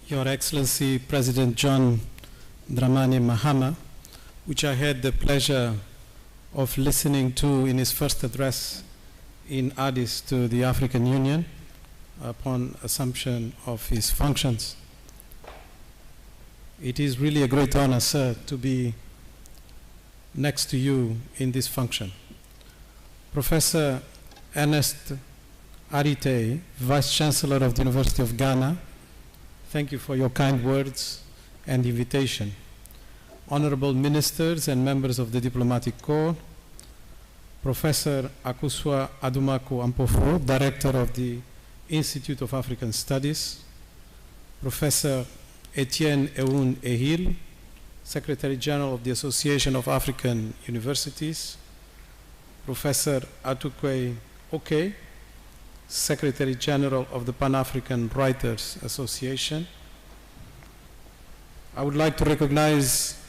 Your Excellency President John Dramani Mahama, which I had the pleasure of listening to in his first address in Addis to the African Union upon assumption of his functions. It is really a great honor, sir, to be next to you in this function. Professor Ernest Arite, Vice Chancellor of the University of Ghana, thank you for your kind words and invitation. Honorable ministers and members of the Diplomatic Corps, Professor Akuswa Adumaku Ampofo, Director of the Institute of African Studies, Professor Etienne Eun Ehil, Secretary General of the Association of African Universities, Professor Atukwe Oke, Secretary General of the Pan-African Writers Association. I would like to recognize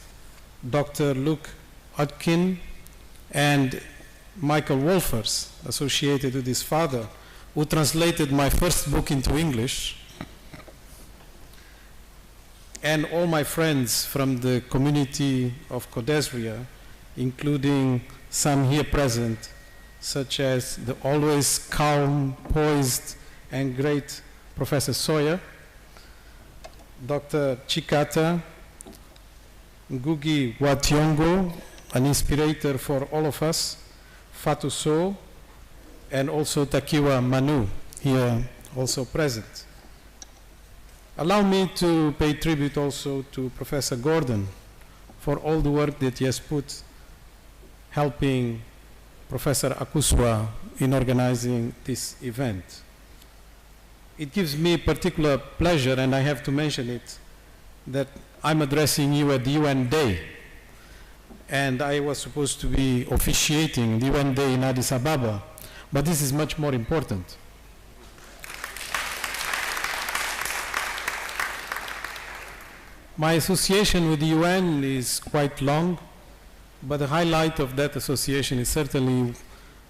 Dr. Luke Odkin and Michael Wolfers, associated with his father, who translated my first book into English, and all my friends from the community of Codesria, including some here present, such as the always calm, poised, and great Professor Sawyer, Dr. Chikata, Ngugi wa Thiong'o, an inspirator for all of us, Fatou Sow, and also Takiwa Manu, here also present. Allow me to pay tribute also to Professor Gordon for all the work that he has put helping Professor Akuswa in organizing this event. It gives me particular pleasure, and I have to mention it, that I'm addressing you at the UN Day. And I was supposed to be officiating the UN Day in Addis Ababa, but this is much more important. My association with the UN is quite long, but the highlight of that association is certainly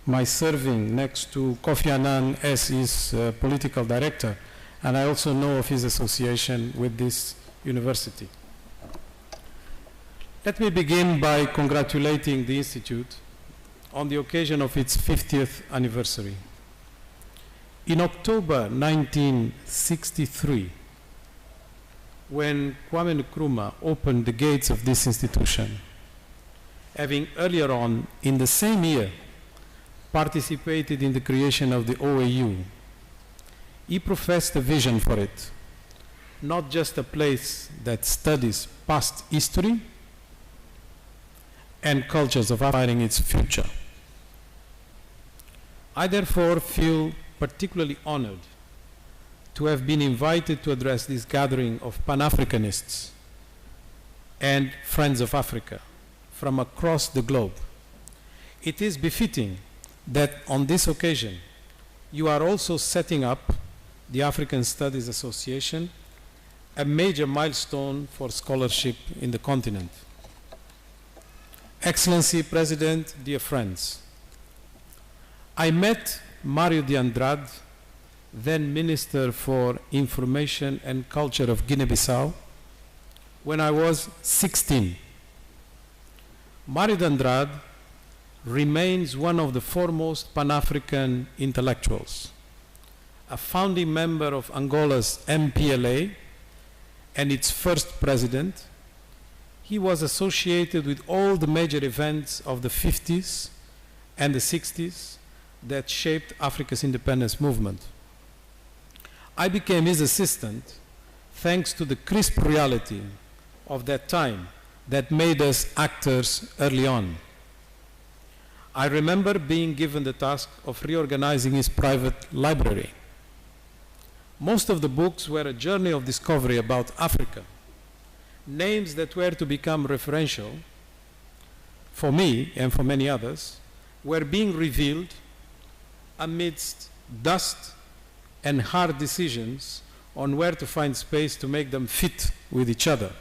my serving next to Kofi Annan as his political director, and I also know of his association with this university. Let me begin by congratulating the Institute on the occasion of its 50th anniversary. In October 1963, when Kwame Nkrumah opened the gates of this institution, having earlier on in the same year participated in the creation of the OAU, he professed a vision for it, not just a place that studies past history and cultures of Africa in its future. I therefore feel particularly honored to have been invited to address this gathering of Pan-Africanists and friends of Africa from across the globe. It is befitting that on this occasion you are also setting up the African Studies Association, a major milestone for scholarship in the continent. Excellency President, dear friends, I met Mario de Andrade, then Minister for Information and Culture of Guinea-Bissau, when I was 16. Mario de Andrade remains one of the foremost Pan-African intellectuals, a founding member of Angola's MPLA and its first president. He was associated with all the major events of the 50s and the 60s that shaped Africa's independence movement. I became his assistant thanks to the crisp reality of that time that made us actors early on. I remember being given the task of reorganizing his private library. Most of the books were a journey of discovery about Africa, names that were to become referential for me and for many others were being revealed amidst dust and hard decisions on where to find space to make them fit with each other.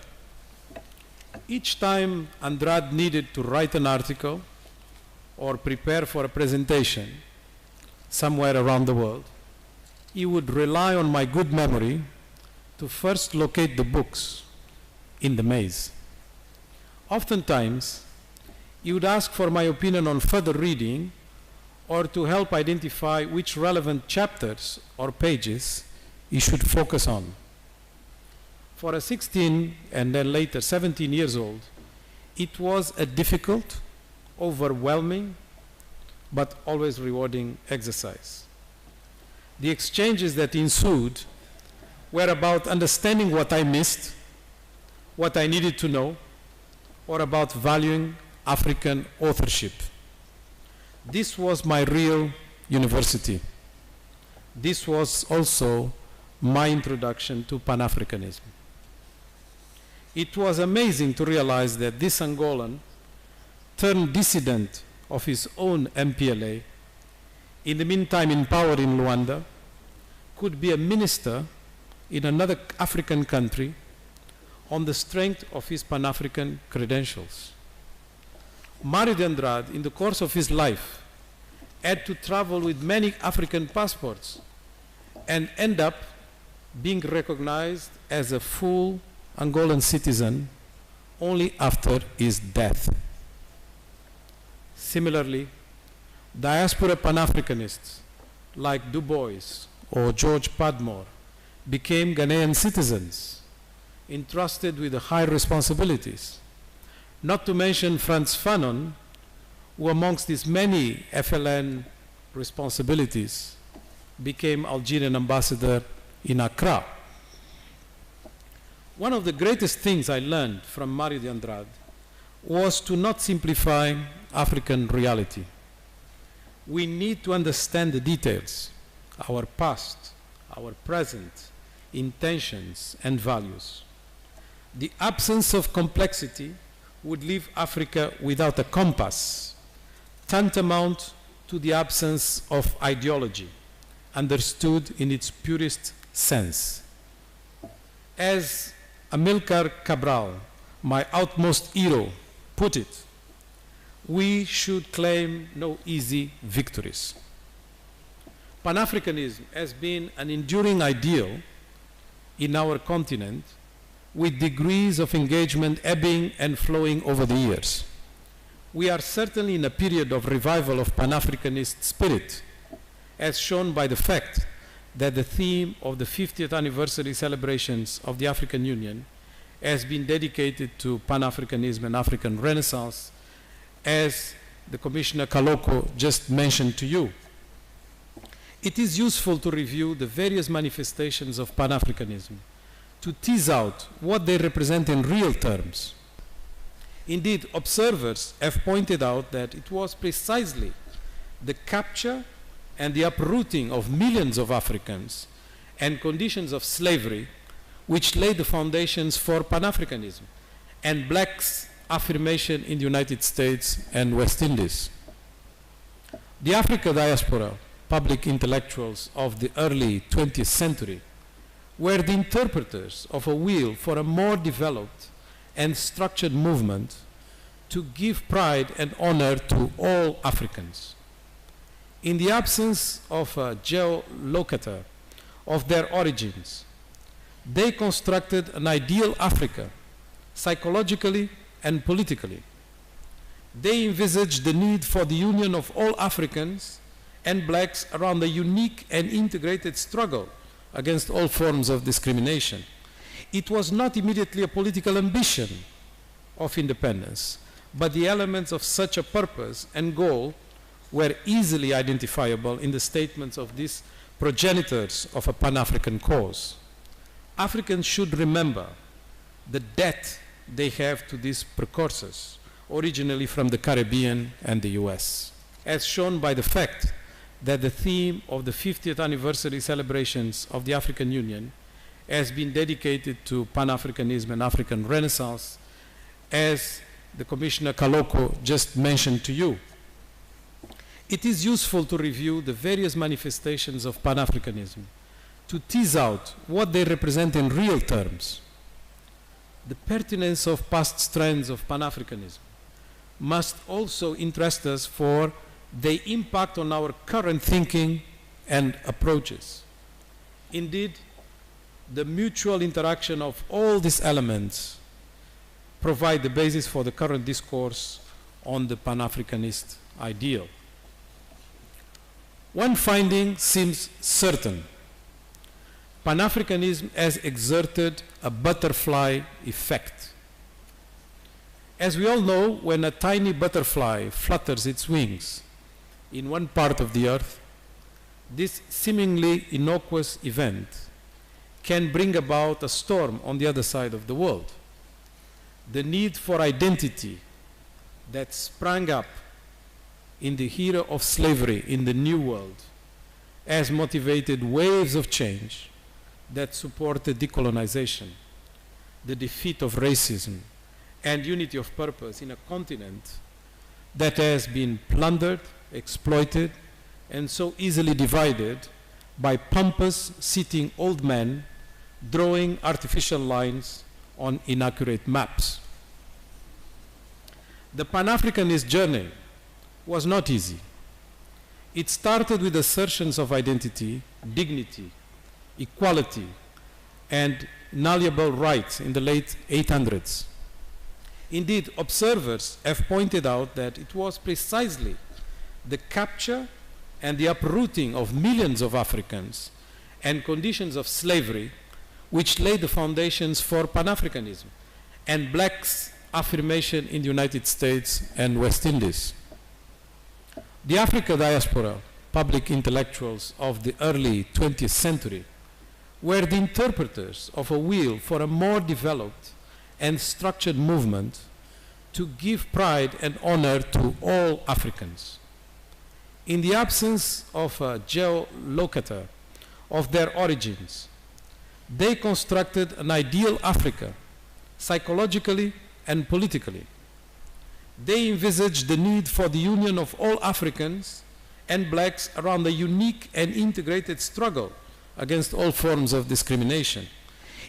Each time Andrade needed to write an article or prepare for a presentation somewhere around the world, he would rely on my good memory to first locate the books in the maze. Oftentimes, he would ask for my opinion on further reading or to help identify which relevant chapters or pages he should focus on. For a 16 and then later 17 years old, it was a difficult, overwhelming, but always rewarding exercise. The exchanges that ensued were about understanding what I missed, what I needed to know, or about valuing African authorship. This was my real university. This was also my introduction to Pan-Africanism. It was amazing to realize that this Angolan, turned dissident of his own MPLA, in the meantime in power in Luanda, could be a minister in another African country on the strength of his Pan-African credentials. Mário de Andrade, in the course of his life, had to travel with many African passports and end up being recognized as a full Angolan citizen only after his death. Similarly, diaspora Pan-Africanists like Du Bois or George Padmore became Ghanaian citizens, entrusted with high responsibilities. Not to mention Frantz Fanon, who amongst his many FLN responsibilities became Algerian ambassador in Accra. One of the greatest things I learned from Mário de Andrade was to not simplify African reality. We need to understand the details, our past, our present, intentions, and values. The absence of complexity would leave Africa without a compass, tantamount to the absence of ideology, understood in its purest sense. As Amilcar Cabral, my outmost hero, put it, we should claim no easy victories. Pan-Africanism has been an enduring ideal in our continent, with degrees of engagement ebbing and flowing over the years. We are certainly in a period of revival of Pan-Africanist spirit, as shown by the fact that the theme of the 50th anniversary celebrations of the African Union has been dedicated to Pan-Africanism and African Renaissance, as the Commissioner Kaloko just mentioned to you. It is useful to review the various manifestations of Pan-Africanism, to tease out what they represent in real terms. Indeed, observers have pointed out that it was precisely the capture and the uprooting of millions of Africans and conditions of slavery which laid the foundations for Pan-Africanism and blacks' affirmation in the United States and West Indies. The Africa diaspora, public intellectuals of the early 20th century, were the interpreters of a will for a more developed and structured movement to give pride and honor to all Africans. In the absence of a geolocator of their origins, they constructed an ideal Africa, psychologically and politically. They envisaged the need for the union of all Africans and blacks around a unique and integrated struggle against all forms of discrimination. It was not immediately a political ambition of independence, but the elements of such a purpose and goal were easily identifiable in the statements of these progenitors of a Pan-African cause. Africans should remember the debt they have to these precursors, originally from the Caribbean and the US, as shown by the fact that the theme of the 50th anniversary celebrations of the African Union has been dedicated to Pan-Africanism and African Renaissance, as the Commissioner Kaloko just mentioned to you. It is useful to review the various manifestations of Pan-Africanism, to tease out what they represent in real terms. The pertinence of past strands of Pan-Africanism must also interest us for the impact on our current thinking and approaches. Indeed, the mutual interaction of all these elements provide the basis for the current discourse on the Pan-Africanist ideal. One finding seems certain. Pan-Africanism has exerted a butterfly effect. As we all know, when a tiny butterfly flutters its wings in one part of the earth, this seemingly innocuous event can bring about a storm on the other side of the world. The need for identity that sprang up in the era of slavery in the New World has motivated waves of change that supported decolonization, the defeat of racism, and unity of purpose in a continent that has been plundered, exploited, and so easily divided by pompous sitting old men drawing artificial lines on inaccurate maps. The Pan-Africanist journey was not easy. It started with assertions of identity, dignity, equality, and inalienable rights in the late 800s. Indeed, observers have pointed out that it was precisely the capture and the uprooting of millions of Africans and conditions of slavery which laid the foundations for Pan-Africanism and blacks' affirmation in the United States and West Indies. The Africa diaspora, public intellectuals of the early 20th century, were the interpreters of a will for a more developed and structured movement to give pride and honor to all Africans. In the absence of a geolocator of their origins, they constructed an ideal Africa, psychologically and politically. They envisaged the need for the union of all Africans and blacks around a unique and integrated struggle against all forms of discrimination.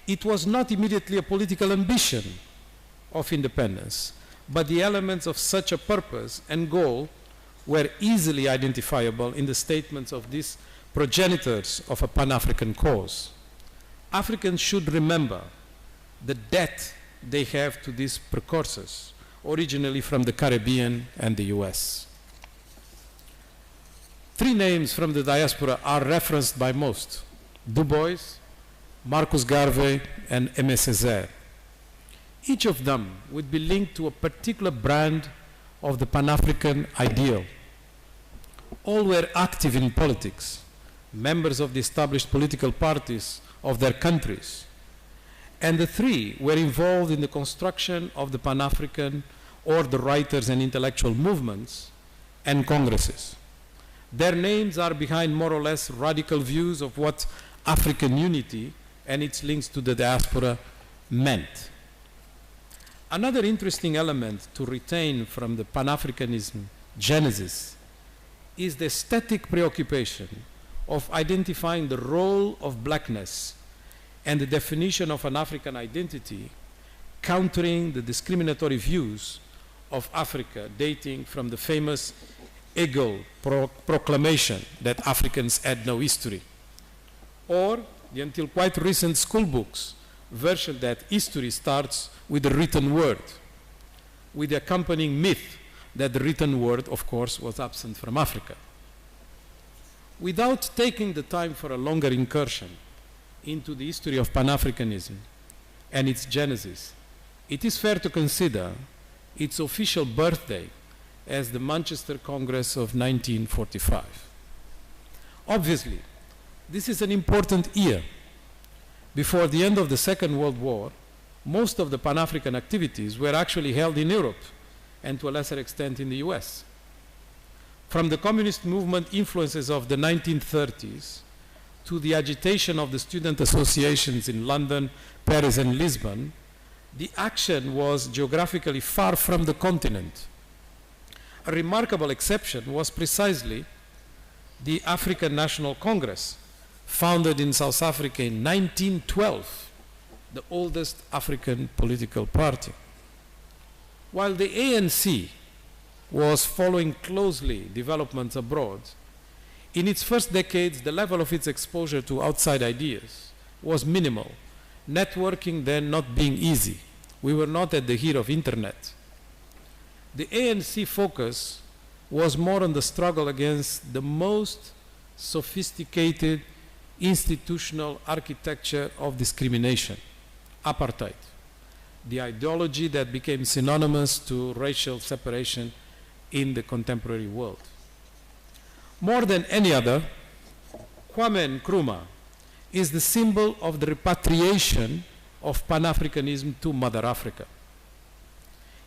It was not immediately a political ambition of independence, but the elements of such a purpose and goal were easily identifiable in the statements of these progenitors of a Pan-African cause. Africans should remember the debt they have to these precursors, originally from the Caribbean and the US. Three names from the diaspora are referenced by most: Du Bois, Marcus Garvey, and Aimé Césaire. Each of them would be linked to a particular brand of the Pan-African ideal. All were active in politics, members of the established political parties of their countries, and the three were involved in the construction of the Pan-African or the writers and intellectual movements and congresses. Their names are behind more or less radical views of what African unity and its links to the diaspora meant. Another interesting element to retain from the Pan-Africanism genesis is the aesthetic preoccupation of identifying the role of blackness and the definition of an African identity, countering the discriminatory views of Africa dating from the famous Hegel proclamation that Africans had no history, or the until quite recent school books version that history starts with the written word, with the accompanying myth that the written word, of course, was absent from Africa. Without taking the time for a longer incursion into the history of Pan-Africanism and its genesis, it is fair to consider its official birthday as the Manchester Congress of 1945. Obviously, this is an important year. Before the end of the Second World War, most of the Pan-African activities were actually held in Europe and to a lesser extent in the US. From the communist movement influences of the 1930s to the agitation of the student associations in London, Paris, and Lisbon, the action was geographically far from the continent. A remarkable exception was precisely the African National Congress, founded in South Africa in 1912, the oldest African political party. While the ANC was following closely developments abroad, in its first decades, the level of its exposure to outside ideas was minimal, networking then not being easy. We were not at the height of internet. The ANC focus was more on the struggle against the most sophisticated institutional architecture of discrimination, apartheid, the ideology that became synonymous to racial separation in the contemporary world. More than any other, Kwame Nkrumah is the symbol of the repatriation of Pan-Africanism to Mother Africa.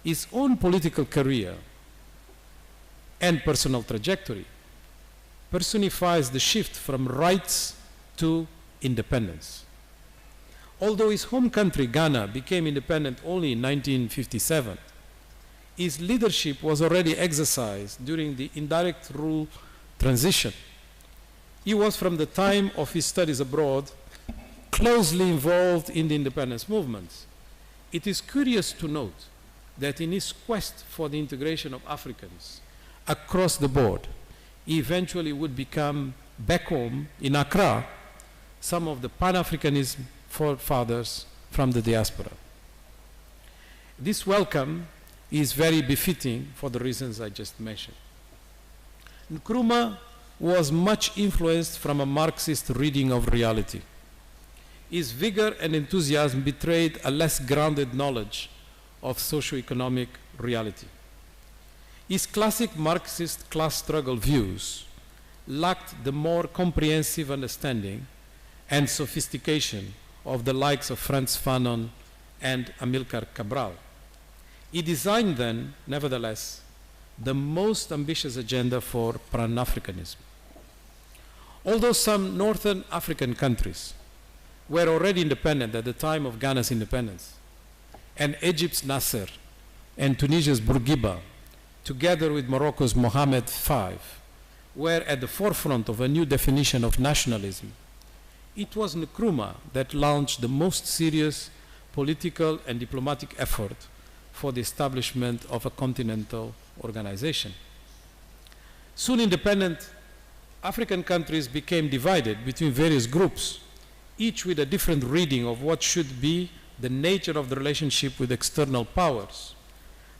His own political career and personal trajectory personifies the shift from rights to independence. Although his home country, Ghana, became independent only in 1957, his leadership was already exercised during the indirect rule transition. He was, from the time of his studies abroad, closely involved in the independence movement. It is curious to note that in his quest for the integration of Africans across the board, he eventually would become, back home in Accra, some of the Pan-Africanism forefathers from the diaspora. This welcome is very befitting for the reasons I just mentioned. Nkrumah was much influenced from a Marxist reading of reality. His vigor and enthusiasm betrayed a less grounded knowledge of socio-economic reality. His classic Marxist class struggle views lacked the more comprehensive understanding and sophistication of the likes of Frantz Fanon and Amilcar Cabral. He designed then, nevertheless, the most ambitious agenda for Pan-Africanism. Although some northern African countries were already independent at the time of Ghana's independence, and Egypt's Nasser and Tunisia's Bourguiba, together with Morocco's Mohammed V, were at the forefront of a new definition of nationalism, it was Nkrumah that launched the most serious political and diplomatic effort for the establishment of a continental organization. Soon independent African countries became divided between various groups, each with a different reading of what should be the nature of the relationship with external powers.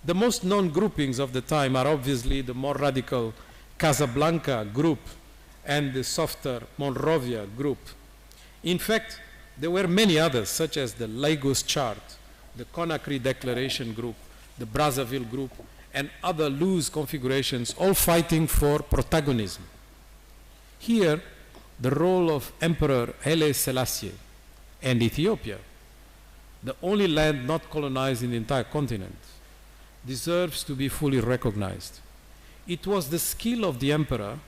The most known groupings of the time are obviously the more radical Casablanca group and the softer Monrovia group. In fact, there were many others, such as the Lagos Chart, the Conakry Declaration group, the Brazzaville group, and other loose configurations, all fighting for protagonism. Here, the role of Emperor Haile Selassie and Ethiopia, the only land not colonized in the entire continent, deserves to be fully recognized. It was the skill of the emperor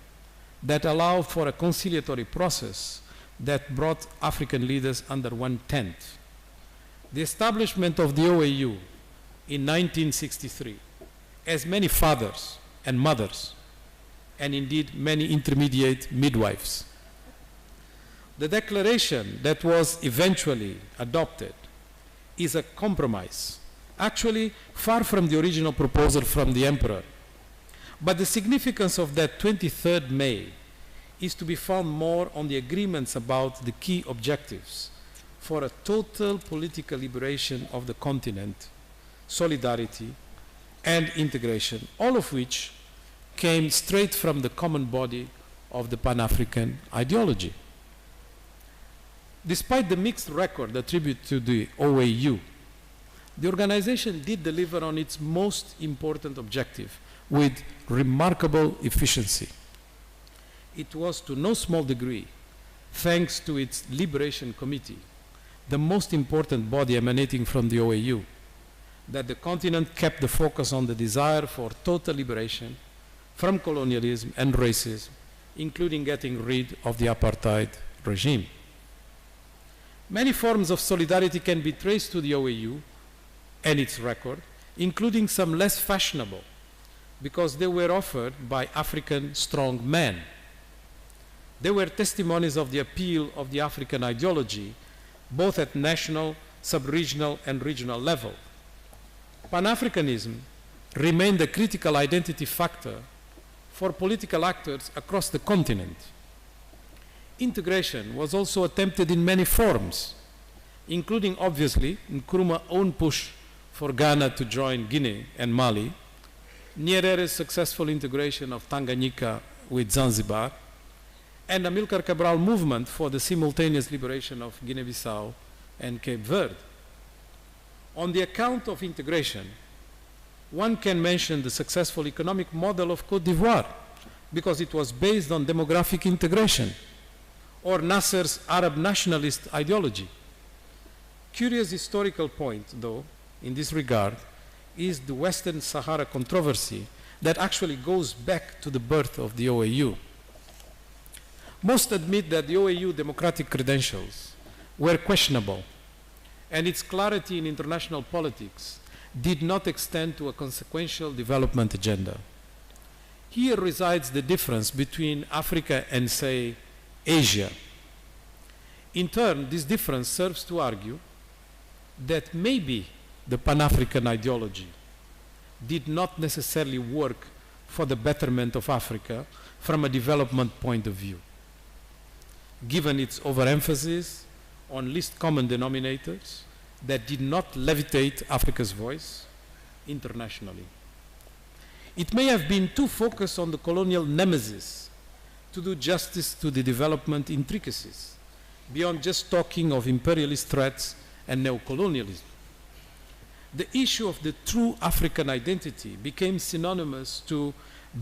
that allowed for a conciliatory process that brought African leaders under one tent. The establishment of the OAU in 1963 has many fathers and mothers, and indeed many intermediate midwives. The declaration that was eventually adopted is a compromise, actually far from the original proposal from the emperor. But the significance of that 23rd May is to be found more on the agreements about the key objectives for a total political liberation of the continent, solidarity, and integration, all of which came straight from the common body of the Pan-African ideology. Despite the mixed record attributed to the OAU, the organization did deliver on its most important objective with remarkable efficiency. It was to no small degree thanks to its Liberation Committee, the most important body emanating from the OAU, that the continent kept the focus on the desire for total liberation from colonialism and racism, including getting rid of the apartheid regime. Many forms of solidarity can be traced to the OAU and its record, including some less fashionable, because they were offered by African strong men. They were testimonies of the appeal of the African ideology, both at national, sub-regional, and regional level. Pan-Africanism remained a critical identity factor for political actors across the continent. Integration was also attempted in many forms, including, obviously, Nkrumah's own push for Ghana to join Guinea and Mali, Nyerere's successful integration of Tanganyika with Zanzibar, and Amilcar Cabral's movement for the simultaneous liberation of Guinea-Bissau and Cape Verde. On the account of integration, one can mention the successful economic model of Côte d'Ivoire, because it was based on demographic integration, or Nasser's Arab nationalist ideology. Curious historical point, though, in this regard, is the Western Sahara controversy that actually goes back to the birth of the OAU. Most admit that the OAU democratic credentials were questionable, and its clarity in international politics did not extend to a consequential development agenda. Here resides the difference between Africa and, say, Asia. In turn, this difference serves to argue that maybe the Pan-African ideology did not necessarily work for the betterment of Africa from a development point of view, given its overemphasis on least common denominators that did not levitate Africa's voice internationally. It may have been too focused on the colonial nemesis to do justice to the development intricacies, beyond just talking of imperialist threats and neocolonialism. The issue of the true African identity became synonymous to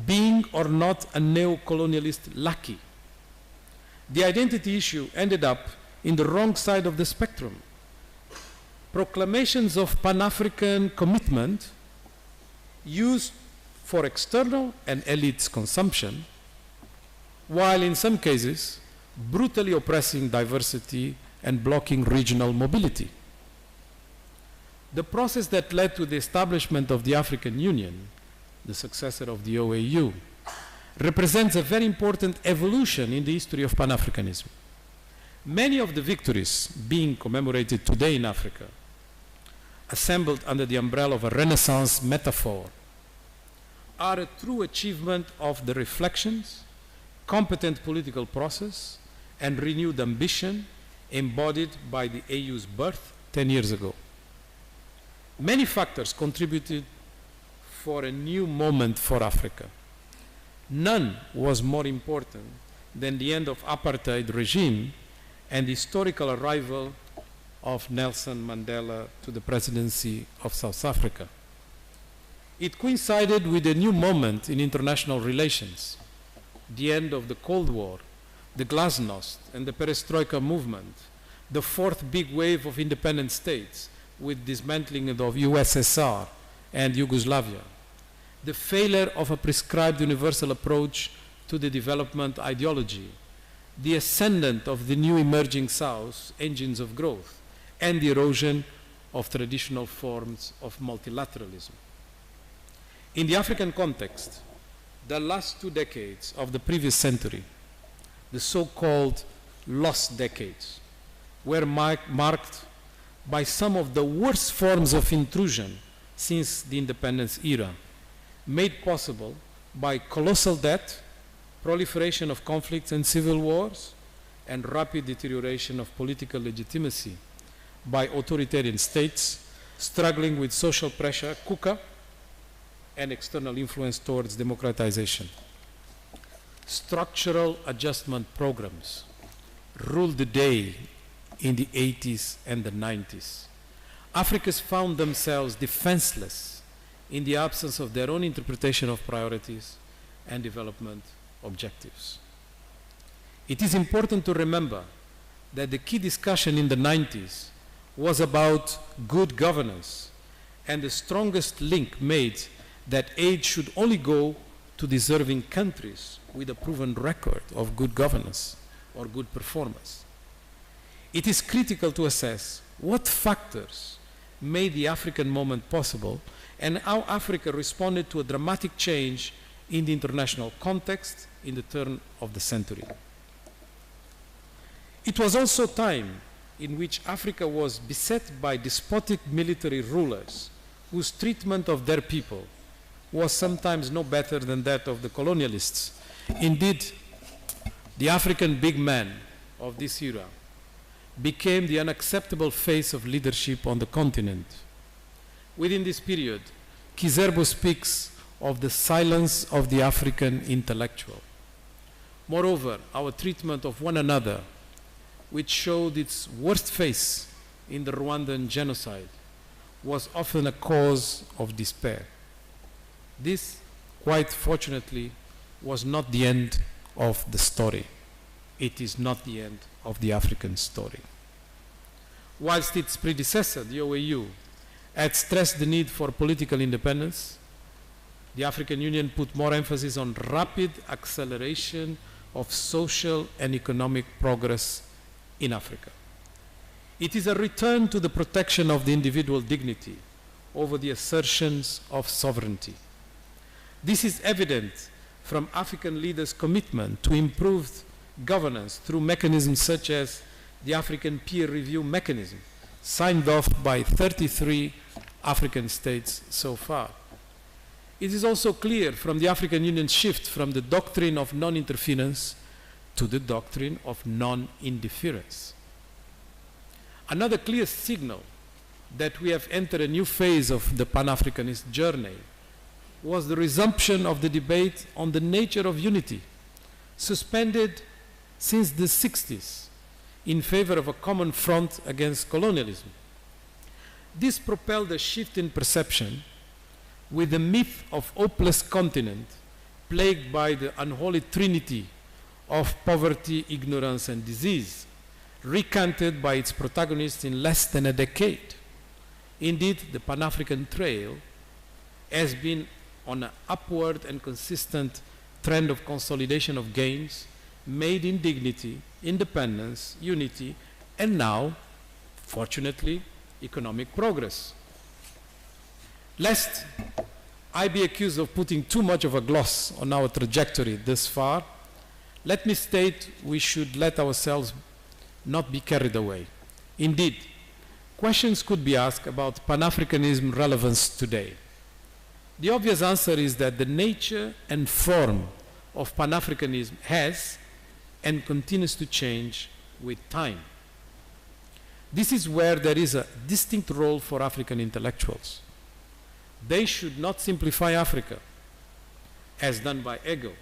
being or not a neo-colonialist lackey. The identity issue ended up in the wrong side of the spectrum. Proclamations of Pan-African commitment used for external and elites' consumption, while in some cases brutally oppressing diversity and blocking regional mobility. The process that led to the establishment of the African Union, the successor of the OAU, represents a very important evolution in the history of Pan-Africanism. Many of the victories being commemorated today in Africa, assembled under the umbrella of a Renaissance metaphor, are a true achievement of the reflections, competent political process, and renewed ambition embodied by the AU's birth 10 years ago. Many factors contributed for a new moment for Africa. None was more important than the end of apartheid regime and the historical arrival of Nelson Mandela to the presidency of South Africa. It coincided with a new moment in international relations, the end of the Cold War, the Glasnost and the Perestroika movement, the fourth big wave of independent states with dismantling of USSR and Yugoslavia, the failure of a prescribed universal approach to the development ideology, the ascendant of the new emerging South engines of growth, and the erosion of traditional forms of multilateralism. In the African context, the last 2 decades of the previous century, the so-called lost decades, were marked by some of the worst forms of intrusion since the independence era, made possible by colossal debt, proliferation of conflicts and civil wars, and rapid deterioration of political legitimacy by authoritarian states struggling with social pressure, kuka, and external influence towards democratization. Structural adjustment programs ruled the day in the 80s and the 90s. Africans found themselves defenseless in the absence of their own interpretation of priorities and development objectives. It is important to remember that the key discussion in the 90s was about good governance, and the strongest link made that aid should only go to deserving countries with a proven record of good governance or good performance. It is critical to assess what factors made the African moment possible and how Africa responded to a dramatic change in the international context in the turn of the century. It was also time in which Africa was beset by despotic military rulers whose treatment of their people was sometimes no better than that of the colonialists. Indeed, The African big man of this era became the unacceptable face of leadership on the continent. Within this period, Kizerbo speaks of the silence of the African intellectual. Moreover, our treatment of one another, which showed its worst face in the Rwandan genocide, was often a cause of despair. This, quite fortunately, was not the end of the story. It is not the end of the African story. Whilst its predecessor, the OAU, had stressed the need for political independence, the African Union put more emphasis on rapid acceleration of social and economic progress in Africa. It is a return to the protection of the individual dignity over the assertions of sovereignty. This is evident from African leaders' commitment to improved governance through mechanisms such as the African Peer Review Mechanism, signed off by 33 African states so far. It is also clear from the African Union's shift from the doctrine of non-interference to the doctrine of non-interference. Another clear signal that we have entered a new phase of the Pan-Africanist journey was the resumption of the debate on the nature of unity, suspended since the 60s in favor of a common front against colonialism. This propelled a shift in perception, with the myth of hopeless continent plagued by the unholy trinity of poverty, ignorance, and disease, recanted by its protagonists in less than a decade. Indeed, the Pan-African trail has been on an upward and consistent trend of consolidation of gains made in dignity, independence, unity, and now, fortunately, economic progress. Lest I be accused of putting too much of a gloss on our trajectory thus far, let me state we should let ourselves not be carried away. Indeed, questions could be asked about Pan-Africanism relevance today. The obvious answer is that the nature and form of Pan-Africanism has and continues to change with time. This is where there is a distinct role for African intellectuals. They should not simplify Africa, as done by ego,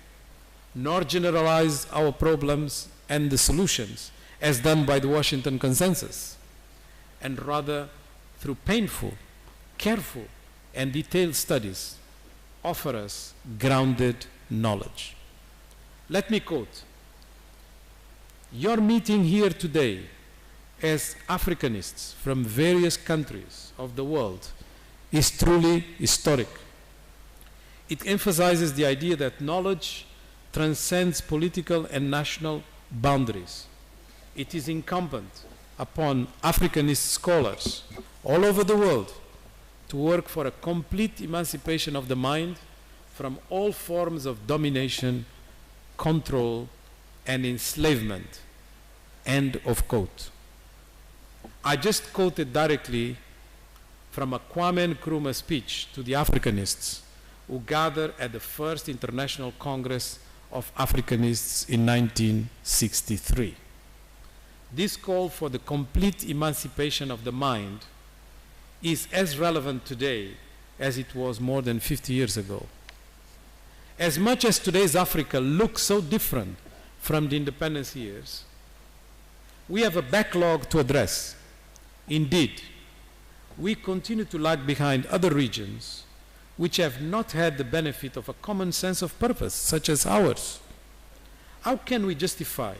nor generalize our problems and the solutions, as done by the Washington Consensus, and rather, through painful, careful, and detailed studies, offer us grounded knowledge. Let me quote, "Your meeting here today as Africanists from various countries of the world is truly historic. It emphasizes the idea that knowledge transcends political and national boundaries. It is incumbent upon Africanist scholars all over the world to work for a complete emancipation of the mind from all forms of domination, control, and enslavement." End of quote. I just quoted directly from a Kwame Nkrumah speech to the Africanists who gathered at the first International Congress of Africanists in 1963. This call for the complete emancipation of the mind is as relevant today as it was more than 50 years ago. As much as today's Africa looks so different from the independence years, we have a backlog to address. Indeed, we continue to lag behind other regions which have not had the benefit of a common sense of purpose, such as ours. How can we justify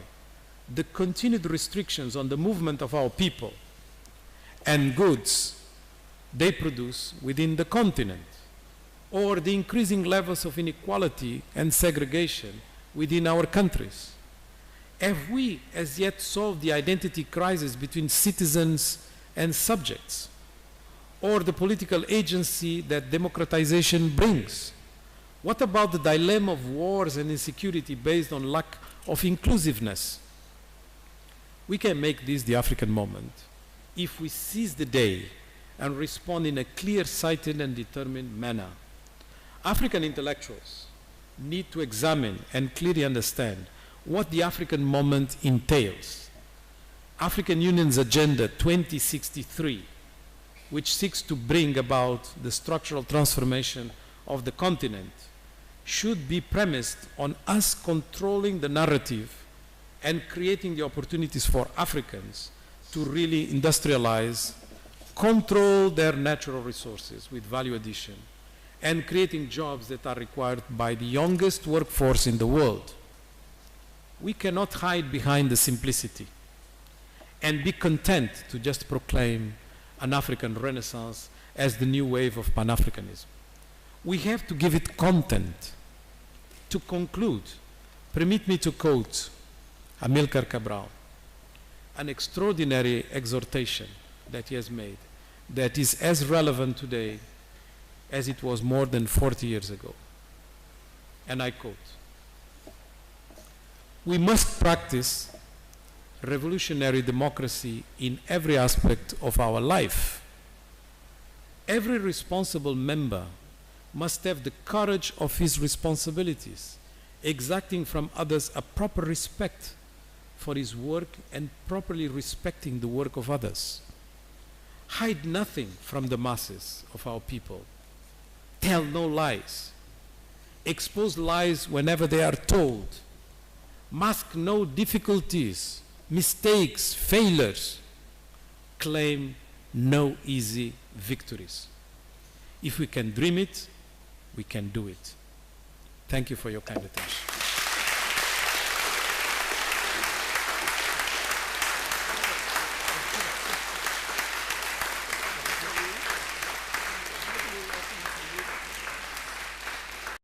the continued restrictions on the movement of our people and goods they produce within the continent, or the increasing levels of inequality and segregation within our countries? Have we as yet solved the identity crisis between citizens and subjects, or the political agency that democratization brings? What about the dilemma of wars and insecurity based on lack of inclusiveness? We can make this the African moment if we seize the day and respond in a clear-sighted and determined manner. African intellectuals need to examine and clearly understand what the African moment entails. African Union's Agenda 2063, which seeks to bring about the structural transformation of the continent, should be premised on us controlling the narrative and creating the opportunities for Africans to really industrialize, control their natural resources with value addition, and creating jobs that are required by the youngest workforce in the world. We cannot hide behind the simplicity and be content to just proclaim an African Renaissance as the new wave of Pan-Africanism. We have to give it content. To conclude, permit me to quote Amilcar Cabral, an extraordinary exhortation that he has made that is as relevant today as it was more than 40 years ago. And I quote, "We must practice revolutionary democracy in every aspect of our life. Every responsible member must have the courage of his responsibilities, exacting from others a proper respect for his work and properly respecting the work of others. Hide nothing from the masses of our people. Tell no lies. Expose lies whenever they are told. Mask no difficulties, mistakes, failures. Claim no easy victories. If we can dream it, we can do it." Thank you for your kind attention.